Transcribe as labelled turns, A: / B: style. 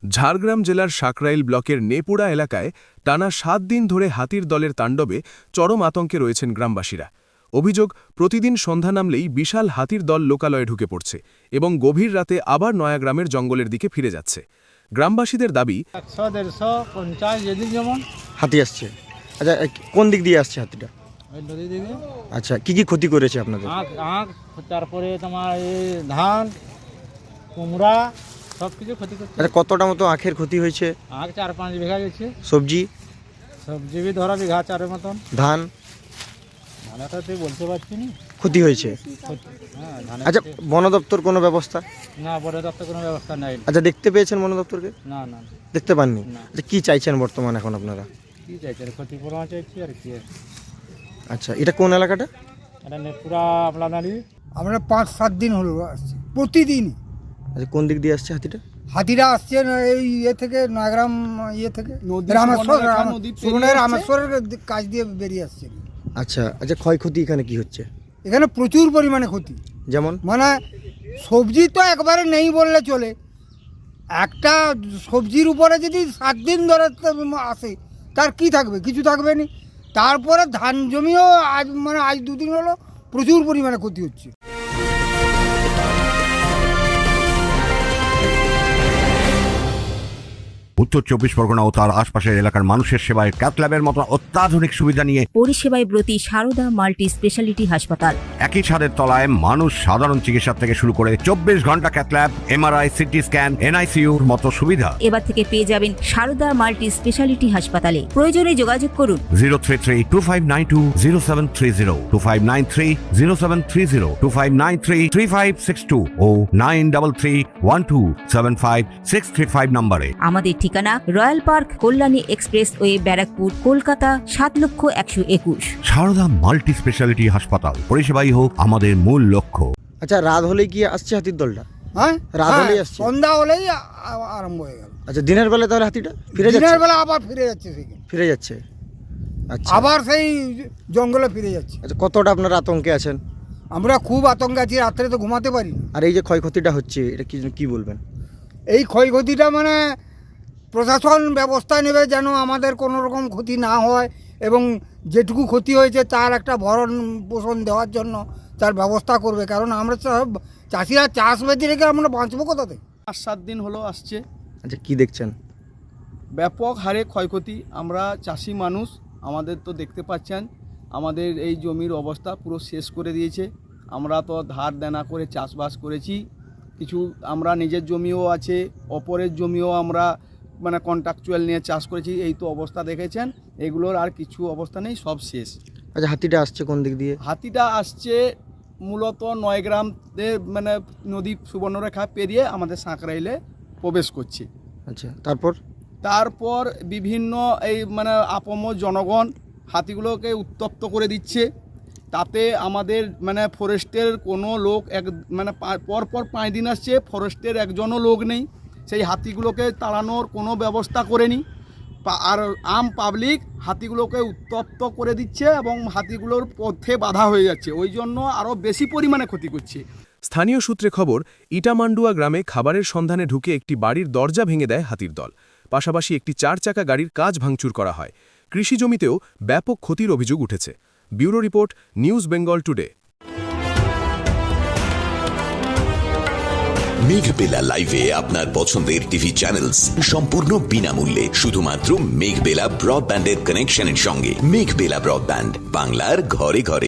A: ঝাড়গ্রাম জেলার সাকরাইল ব্লকের নেপুড়া এলাকায় টানা ৭ দিন ধরে হাতির দলের তাণ্ডবে চরম আতঙ্কে রয়েছেন গ্রামবাসীরা। অভিযোগ, প্রতিদিন সন্ধ্যা নামলেই বিশাল হাতির দল লোকালয়ে ঢুকে পড়ছে এবং গভীর রাতে আবার নয়াগ্রামের জঙ্গলের দিকে ফিরে যাচ্ছে। গ্রামবাসীদের দাবি,
B: 100-150 যেদিন যেমন
C: হাতি আসছে। আচ্ছা, কোন দিক দিয়ে আসছে হাতিটা?
B: ওই নদী দিকে
C: আচ্ছা, কি কি ক্ষতি করেছে আপনাদের?
B: আখ তারপরে তোমার এই ধান কুমড়া সব কিছু ক্ষতি করছে।
C: আচ্ছা, কতটা মতো আখের ক্ষতি হয়েছে?
B: আখ 4-5 বিঘা গেছে।
C: সবজি
B: সবজি বি ধরা বিঘা 4-এর মতন।
C: ধান
B: ধানটা তুই বলতে পারছি না
C: ক্ষতি হয়েছে।
B: হ্যাঁ ধান।
C: আচ্ছা, বন দপ্তর কোনো ব্যবস্থা?
B: না, বড় দপ্তর কোনো ব্যবস্থা নাই।
C: আচ্ছা, দেখতে পেয়েছেন বন দপ্তরকে?
B: না না
C: দেখতে পাননি?
B: না।
C: আচ্ছা, কি চাইছেন বর্তমান এখন আপনারা?
B: কি চাইছে, ক্ষতিপূরণ চাইছি আর কি।
C: আচ্ছা, এটা কোন এলাকাটা?
B: এটা নেপুরা আপনারই।
D: আমরা 5-7 দিন হলো আসছি প্রতিদিন।
C: আচ্ছা, কোন দিক দিয়ে আসছে হাতিটা?
D: হাতিরা আসছে এই থেকে নয়াগ্রাম থেকে রামেশ্বরের কাজ দিয়ে বেরিয়ে আসছে।
C: আচ্ছা আচ্ছা, ক্ষয়ক্ষতি এখানে কি হচ্ছে?
D: এখানে প্রচুর পরিমাণে ক্ষতি,
C: যেমন
D: মানে সবজি তো একবারে নেই বললে চলে। একটা সবজির উপরে যদি 7 দিন ধরে আসে তার কি থাকবে? কিছু থাকবে না। তারপরে ধান জমিও আজ 2 দিন হলো প্রচুর পরিমাণে ক্ষতি হচ্ছে।
E: উত্তর 24 পরগনা ও তার আশপাশের এলাকার মানুষের সেবায় ক্যাথল্যাবের মতো অত্যাধুনিক সুবিধা নিয়ে
F: পরিষেবায় ব্রতী সারদা মাল্টি স্পেশালিটি হাসপাতাল।
E: একই ছাদের তলায় মানুষ সাধারণ চিকিৎসা থেকে শুরু করে 24 ঘন্টা ক্যাথল্যাব, এমআরআই, সিটি স্ক্যান, এনআইসিইউর মতো সুবিধা
F: এবার থেকে পেয়ে যাবেন সারদা মাল্টি স্পেশালিটি হাসপাতালে। প্রয়োজনে যোগাযোগ করুন
E: 033-2592-0730, 2593-0730, 2593-3562 ও 9331275635 নম্বরে।
F: আমাদের ঠিকানা royal park, Kalyani express way, Barrackpore, Kolkata 7,01,21।
E: Sarada multi speciality হাসপাতাল, পরিষেবাই হোক আমাদের মূল লক্ষ্য।
C: আচ্ছা, রাত হলেই কি আসছে হাতির দলটা?
D: হ্যাঁ,
C: রাত হলেই আসছে?
D: সন্ধ্যা হলেই আরম্ভ হয়ে গেল।
C: আচ্ছা, দিনের বেলা তাহলে হাতিটা ফিরে যাচ্ছে?
D: দিনের বেলা আবার ফিরে যাচ্ছে সেখানে,
C: ফিরে যাচ্ছে। আচ্ছা,
D: আবার সেই জঙ্গলে ফিরে যাচ্ছে।
C: আচ্ছা, কতটা আপনারা আতঙ্কে আছেন?
D: আমরা খুব আতঙ্কে আছি, রাত্রে তো ঘুমাতে পারি না।
C: আর এই যে ক্ষয়ক্ষতিটা হচ্ছে, এটা কি বলবেন?
D: এই ক্ষয়ক্ষতিটা মানে প্রশাসন ব্যবস্থা নেবে যেন আমাদের কোনো রকম ক্ষতি না হয়, এবং যেটুকু ক্ষতি হয়েছে তার একটা ভরণ পোষণ দেওয়ার জন্য তার ব্যবস্থা করবে। কারণ আমরা সব চাষিরা চাষবাদি রেখে আমরা বাঁচবো কোথাতে?
G: 5-7 দিন হলো আসছে।
C: আচ্ছা, কি দেখছেন?
G: ব্যাপক হারে ক্ষয়ক্ষতি। আমরা চাষি মানুষ, আমাদের তো দেখতে পাচ্ছেন আমাদের এই জমির অবস্থা পুরো শেষ করে দিয়েছে। আমরা তো ধার দেনা করে চাষবাস করেছি, কিছু আমরা নিজের জমিও আছে, অপরের জমিও আমরা মানে কন্ট্রাকচুয়াল নিয়ে চাষ করেছি। এই তো অবস্থা দেখেছেন, এগুলোর আর কিছু অবস্থা নেই, সব শেষ।
C: আচ্ছা, হাতিটা আসছে কোন দিক দিয়ে?
G: হাতিটা আসছে মূলত নয়গ্রামে, মানে নদী সুবর্ণরেখা পেরিয়ে আমাদের সাঁকরাইলে প্রবেশ করছে।
C: আচ্ছা, তারপর
G: বিভিন্ন এই মানে আপমর জনগণ হাতিগুলোকে উত্তপ্ত করে দিচ্ছে। তাতে আমাদের মানে ফরেস্টের কোনো লোক মানে পরপর 5 দিন আসছে, ফরেস্টের একজনও লোক নেই। সেই হাতিগুলোকে তাড়ানোর কোনো ব্যবস্থা করেনি। আর পাবলিক হাতিগুলোকে উত্তপ্ত করে দিচ্ছে এবং হাতিগুলোর পথে বাধা হয়ে যাচ্ছে, ওই জন্য আরও বেশি পরিমাণে ক্ষতি করছে।
A: স্থানীয় সূত্রে খবর, ইটামান্ডুয়া গ্রামে খাবারের সন্ধানে ঢুকে একটি বাড়ির দরজা ভেঙে দেয় হাতির দল। পাশাপাশি একটি 4 চাকা গাড়ির কাজ ভাঙচুর করা হয়। কৃষি জমিতেও ব্যাপক ক্ষতির অভিযোগ উঠেছে। Bureau report, news Bengal today.
H: Meghbela লাইভে আপনার পছন্দের টিভি চ্যানেলস সম্পূর্ণ বিনামূল্যে, শুধুমাত্র মেঘবেলা ব্রডব্যান্ডের কানেকশনের সঙ্গে। মেঘবেলা ব্রডব্যান্ড, বাংলার ঘরে ঘরে।